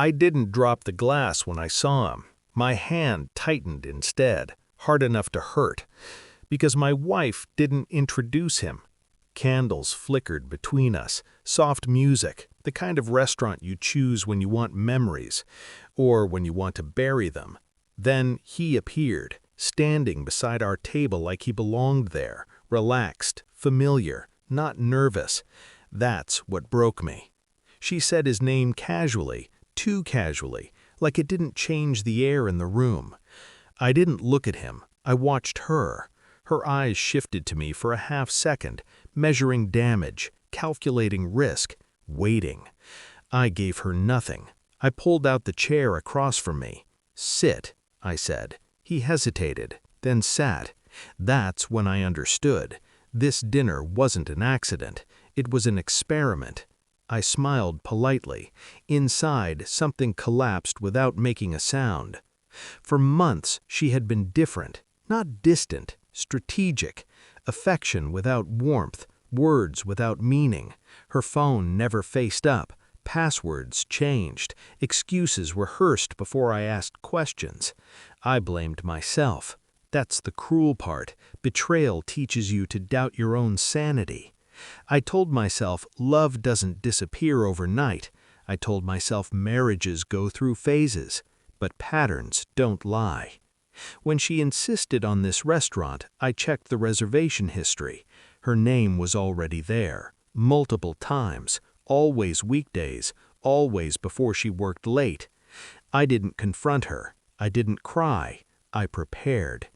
I didn't drop the glass when I saw him. My hand tightened instead, hard enough to hurt, because my wife didn't introduce him. Candles flickered between us, soft music, the kind of restaurant you choose when you want memories, or when you want to bury them. Then he appeared, standing beside our table like he belonged there, relaxed, familiar, not nervous. That's what broke me. She said his name casually, too casually, like it didn't change the air in the room. I didn't look at him. I watched her. Her eyes shifted to me for a half-second, measuring damage, calculating risk, waiting. I gave her nothing. I pulled out the chair across from me. "Sit," I said. He hesitated, then sat. That's when I understood. This dinner wasn't an accident. It was an experiment. I smiled politely. Inside, something collapsed without making a sound. For months, she had been different, not distant, strategic. Affection without warmth, words without meaning. Her phone never faced up. Passwords changed. Excuses rehearsed before I asked questions. I blamed myself. That's the cruel part. Betrayal teaches you to doubt your own sanity. I told myself love doesn't disappear overnight. I told myself marriages go through phases. But patterns don't lie. When she insisted on this restaurant, I checked the reservation history. Her name was already there, multiple times, always weekdays, always before she worked late. I didn't confront her. I didn't cry. I prepared.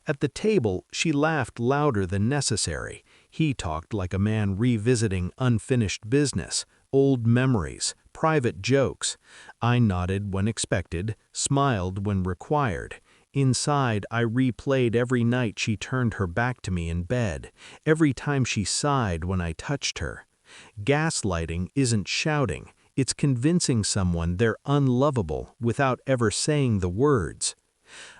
At the table, she laughed louder than necessary. He talked like a man revisiting unfinished business, old memories, private jokes. I nodded when expected, smiled when required. Inside, I replayed every night she turned her back to me in bed, every time she sighed when I touched her. Gaslighting isn't shouting, it's convincing someone they're unlovable without ever saying the words.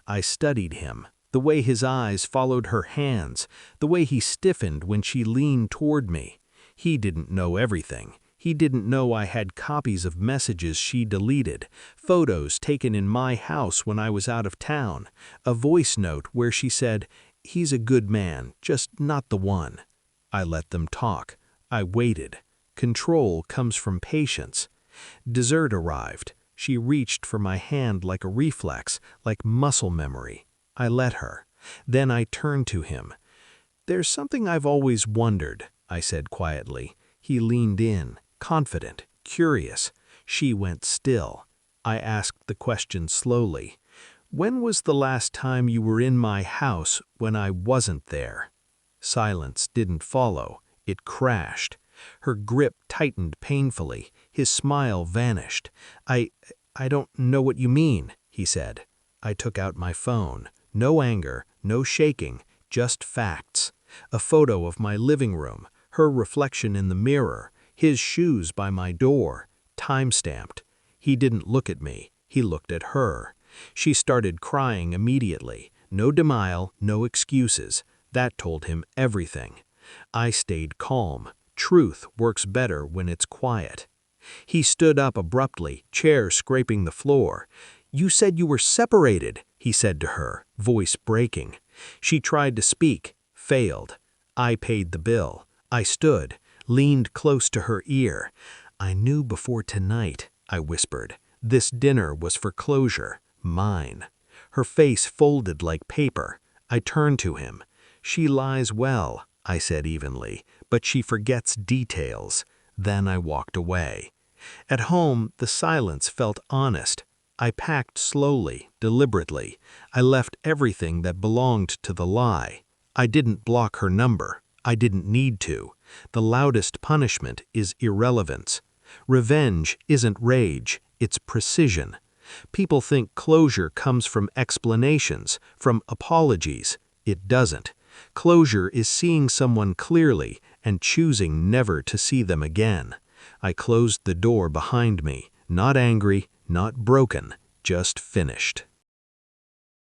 I studied him, the way his eyes followed her hands, the way he stiffened when she leaned toward me. He didn't know everything. He didn't know I had copies of messages she deleted, photos taken in my house when I was out of town, a voice note where she said, "He's a good man, just not the one." I let them talk. I waited. Control comes from patience. Dessert arrived. She reached for my hand like a reflex, like muscle memory. I let her. Then I turned to him. "There's something I've always wondered," I said quietly. He leaned in, confident, curious. She went still. I asked the question slowly. "When was the last time you were in my house when I wasn't there?" Silence didn't follow. It crashed. Her grip tightened painfully. His smile vanished. I don't know what you mean," he said. I took out my phone. No anger, no shaking, just facts. A photo of my living room, her reflection in the mirror, his shoes by my door, time-stamped. He didn't look at me. He looked at her. She started crying immediately. No denial, no excuses. That told him everything. I stayed calm. Truth works better when it's quiet. He stood up abruptly, chair scraping the floor. "You said you were separated," he said to her, voice breaking. She tried to speak, failed. I paid the bill. I stood, leaned close to her ear. "I knew before tonight," I whispered. "This dinner was for closure, mine." Her face folded like paper. I turned to him. "She lies well," I said evenly, "but she forgets details." Then I walked away. At home, the silence felt honest. I packed slowly, deliberately. I left everything that belonged to the lie. I didn't block her number. I didn't need to. The loudest punishment is irrelevance. Revenge isn't rage, it's precision. People think closure comes from explanations, from apologies. It doesn't. Closure is seeing someone clearly and choosing never to see them again. I closed the door behind me, not angry, not broken, just finished.